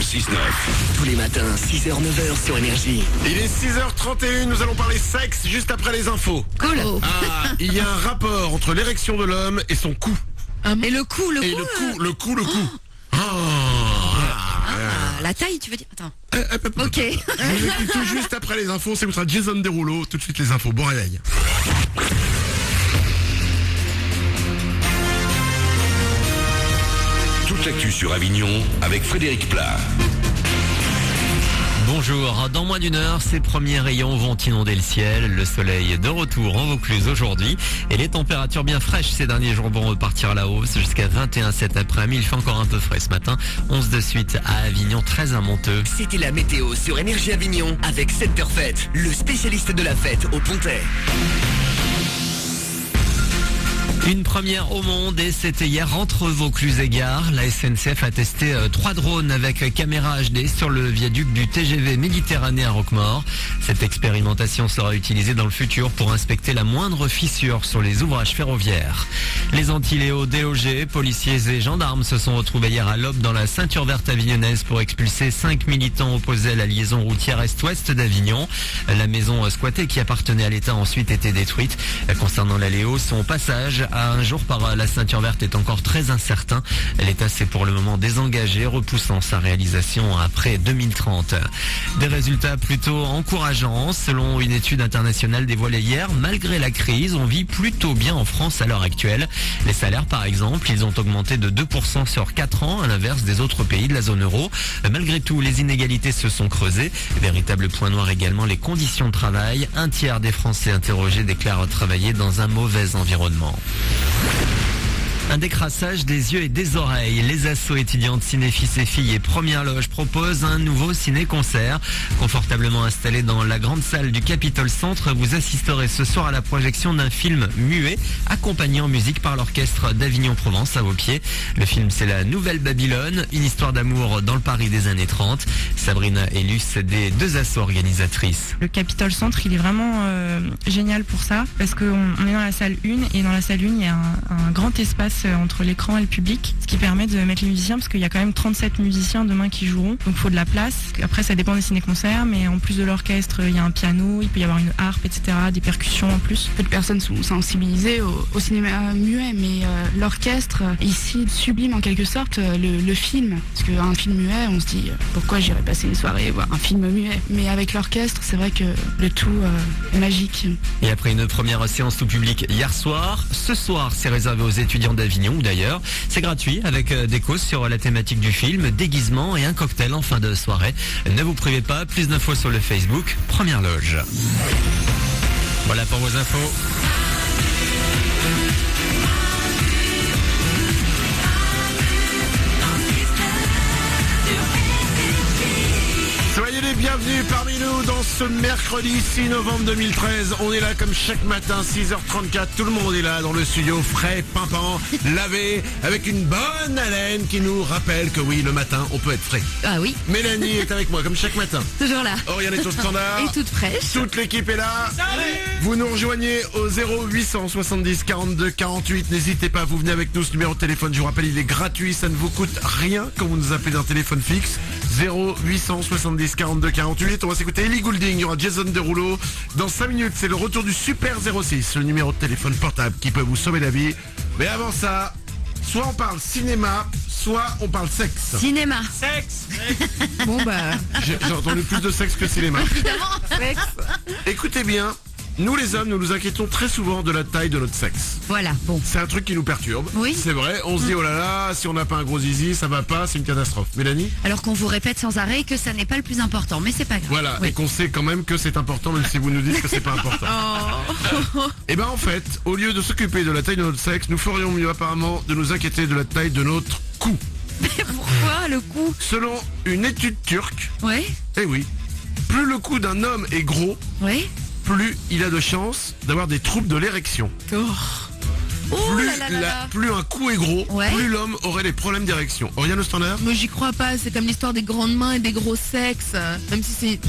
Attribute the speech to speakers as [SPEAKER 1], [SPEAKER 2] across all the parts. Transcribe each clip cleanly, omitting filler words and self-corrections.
[SPEAKER 1] 106.9.
[SPEAKER 2] Tous les matins, 6h-9h sur Énergie.
[SPEAKER 3] Il est 6h31, nous allons parler sexe juste après les infos.
[SPEAKER 4] Cool.
[SPEAKER 3] Ah, il y a un rapport entre l'érection de l'homme et son cou.
[SPEAKER 4] Et le cou,
[SPEAKER 3] Et le cou.
[SPEAKER 4] la taille, tu veux dire? Attends.
[SPEAKER 3] Ok. Vous écoutez tout juste après les infos, c'est votre Jason Derulo. Tout de suite les infos, bon réveil.
[SPEAKER 1] Toute l'actu sur Avignon avec Frédéric Plat.
[SPEAKER 5] Bonjour, dans moins d'une heure, ces premiers rayons vont inonder le ciel. Le soleil de retour en Vaucluse aujourd'hui et les températures bien fraîches ces derniers jours vont repartir à la hausse jusqu'à 21 cet après-midi. Il fait encore un peu frais ce matin, 11 de suite à Avignon, 13 à Monteux.
[SPEAKER 2] C'était la météo sur Énergie Avignon avec Center Fête, le spécialiste de la fête au Pontet.
[SPEAKER 5] Une première au monde et c'était hier entre Vaucluse et Gare. La SNCF a testé 3 drones avec caméra HD sur le viaduc du TGV Méditerranée à Roquemaure. Cette expérimentation sera utilisée dans le futur pour inspecter la moindre fissure sur les ouvrages ferroviaires. Les anti-Léo délogés, policiers et gendarmes se sont retrouvés hier à l'aube dans la ceinture verte avignonnaise pour expulser 5 militants opposés à la liaison routière est-ouest d'Avignon. La maison squattée qui appartenait à l'État a ensuite été détruite. Concernant la Léo, son passage à un jour par la ceinture verte est encore très incertain. L'État s'est pour le moment désengagé, repoussant sa réalisation après 2030. Des résultats plutôt encourageants. Selon une étude internationale dévoilée hier, malgré la crise, on vit plutôt bien en France à l'heure actuelle. Les salaires, par exemple, ils ont augmenté de 2% sur 4 ans, à l'inverse des autres pays de la zone euro. Malgré tout, les inégalités se sont creusées. Véritable point noir également, les conditions de travail. Un tiers des Français interrogés déclarent travailler dans un mauvais environnement. Un décrassage des yeux et des oreilles. Les assos étudiantes Cinéfils et Filles et Première Loge proposent un nouveau ciné-concert. Confortablement installé dans la grande salle du Capitole Centre, vous assisterez ce soir à la projection d'un film muet, accompagné en musique par l'orchestre d'Avignon-Provence à vos pieds. Le film, c'est La Nouvelle Babylone, une histoire d'amour dans le Paris des années 30. Sabrina et Luce, des 2 assos organisatrices.
[SPEAKER 6] Le Capitole Centre, il est vraiment génial pour ça, parce qu'on est dans la salle 1, et dans la salle 1, il y a un grand espace entre l'écran et le public, ce qui permet de mettre les musiciens, parce qu'il y a quand même 37 musiciens demain qui joueront, donc il faut de la place. Après, ça dépend des ciné-concerts, mais en plus de l'orchestre, il y a un piano, il peut y avoir une harpe, etc., des percussions en plus.
[SPEAKER 7] Peu de personnes sont sensibilisées au cinéma muet, mais l'orchestre ici sublime en quelque sorte le film, parce qu'un film muet, on se dit pourquoi j'irais passer une soirée voir un film muet, mais avec l'orchestre, c'est vrai que le tout est magique.
[SPEAKER 5] Et après une première séance tout public hier soir, ce soir c'est réservé aux étudiants d'Avignon d'ailleurs. C'est gratuit avec des causes sur la thématique du film, déguisement et un cocktail en fin de soirée. Ne vous privez pas, plus d'infos sur le Facebook Première Loge. Voilà pour vos infos.
[SPEAKER 3] Soyez les bienvenus parmi nous dans ce mercredi 6 novembre 2013. On est là comme chaque matin, 6h34. Tout le monde est là dans le studio, frais, pimpant, lavé, avec une bonne haleine qui nous rappelle que oui, le matin, on peut être frais.
[SPEAKER 4] Ah oui.
[SPEAKER 3] Mélanie est avec moi comme chaque matin.
[SPEAKER 4] Toujours là.
[SPEAKER 3] Oriane est au standard.
[SPEAKER 4] Et toute fraîche.
[SPEAKER 3] Toute l'équipe est là. Salut. Vous nous rejoignez au 0870 42 48. N'hésitez pas, vous venez avec nous. Ce numéro de téléphone, je vous rappelle, il est gratuit. Ça ne vous coûte rien quand vous nous appelez d'un téléphone fixe. 0870 42 48. On va s'écouter Ellie Goulding. Il y aura Jason Derulo. Dans 5 minutes, c'est le retour du Super 06, le numéro de téléphone portable qui peut vous sauver la vie. Mais avant ça, soit on parle cinéma, soit on parle sexe.
[SPEAKER 4] Cinéma.
[SPEAKER 7] Sexe.
[SPEAKER 4] Bon bah.
[SPEAKER 3] J'ai entendu plus de sexe que cinéma.
[SPEAKER 4] Évidemment. Sexe.
[SPEAKER 3] Écoutez bien, nous les hommes, nous nous inquiétons très souvent de la taille de notre sexe.
[SPEAKER 4] Voilà, bon.
[SPEAKER 3] C'est un truc qui nous perturbe.
[SPEAKER 4] Oui.
[SPEAKER 3] C'est vrai, on se dit oh là là, si on n'a pas un gros zizi, ça va pas, c'est une catastrophe. Mélanie ?
[SPEAKER 4] Alors qu'on vous répète sans arrêt que ça n'est pas le plus important, mais c'est pas grave.
[SPEAKER 3] Voilà,
[SPEAKER 4] Oui.
[SPEAKER 3] et qu'on sait quand même que c'est important, même si vous nous dites que c'est pas important. Et ben en fait, au lieu de s'occuper de la taille de notre sexe, nous ferions mieux apparemment de nous inquiéter de la taille de notre cou.
[SPEAKER 4] Mais pourquoi le coup?
[SPEAKER 3] Selon une étude turque,
[SPEAKER 4] Ouais.
[SPEAKER 3] eh oui, plus le cou d'un homme est gros,
[SPEAKER 4] Ouais.
[SPEAKER 3] plus il a de chances d'avoir des troubles de l'érection.
[SPEAKER 4] Oh. Oh
[SPEAKER 3] plus,
[SPEAKER 4] là là là là.
[SPEAKER 3] plus un cou est gros,
[SPEAKER 4] Ouais.
[SPEAKER 3] plus l'homme aurait des problèmes d'érection. Oriane au standard?
[SPEAKER 8] Moi j'y crois pas, c'est comme l'histoire des grandes mains et des gros sexes. Même si c'est...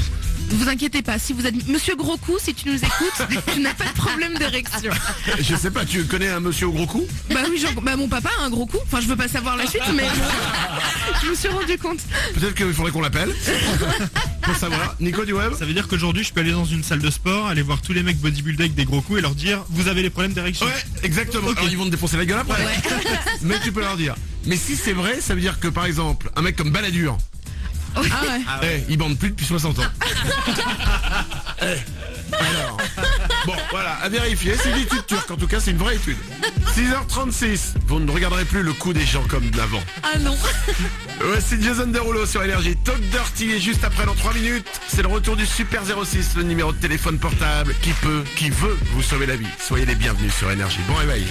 [SPEAKER 8] Ne vous inquiétez pas, si vous êtes Monsieur Gros Cou, si tu nous écoutes, tu n'as pas de problème d'érection.
[SPEAKER 3] Je sais pas, tu connais un monsieur au gros cou?
[SPEAKER 8] Bah oui, mon papa a un gros cou. Enfin, je veux pas savoir la suite, mais je me suis rendu compte.
[SPEAKER 3] Peut-être qu'il faudrait qu'on l'appelle pour savoir. Nico du web?
[SPEAKER 9] Ça veut dire qu'aujourd'hui je peux aller dans une salle de sport, aller voir tous les mecs bodybuildés avec des gros coups et leur dire vous avez les problèmes d'érection.
[SPEAKER 3] Ouais, exactement. Alors ils vont te défoncer la gueule après. Mais tu peux leur dire. Mais si c'est vrai, ça veut dire que par exemple, un mec comme Balladur,
[SPEAKER 8] Ah ouais.
[SPEAKER 3] il bande plus depuis 60 ans. Alors, bon, voilà, à vérifier. C'est une étude turque, en tout cas, c'est une vraie étude. 6h36, vous ne regarderez plus le coup des gens comme d'avant.
[SPEAKER 8] Ah non.
[SPEAKER 3] Ouais, c'est Jason Derulo sur Énergie. Talk Dirty, et juste après, dans 3 minutes, c'est le retour du Super 06, le numéro de téléphone portable qui veut vous sauver la vie. Soyez les bienvenus sur Énergie. Bon réveil.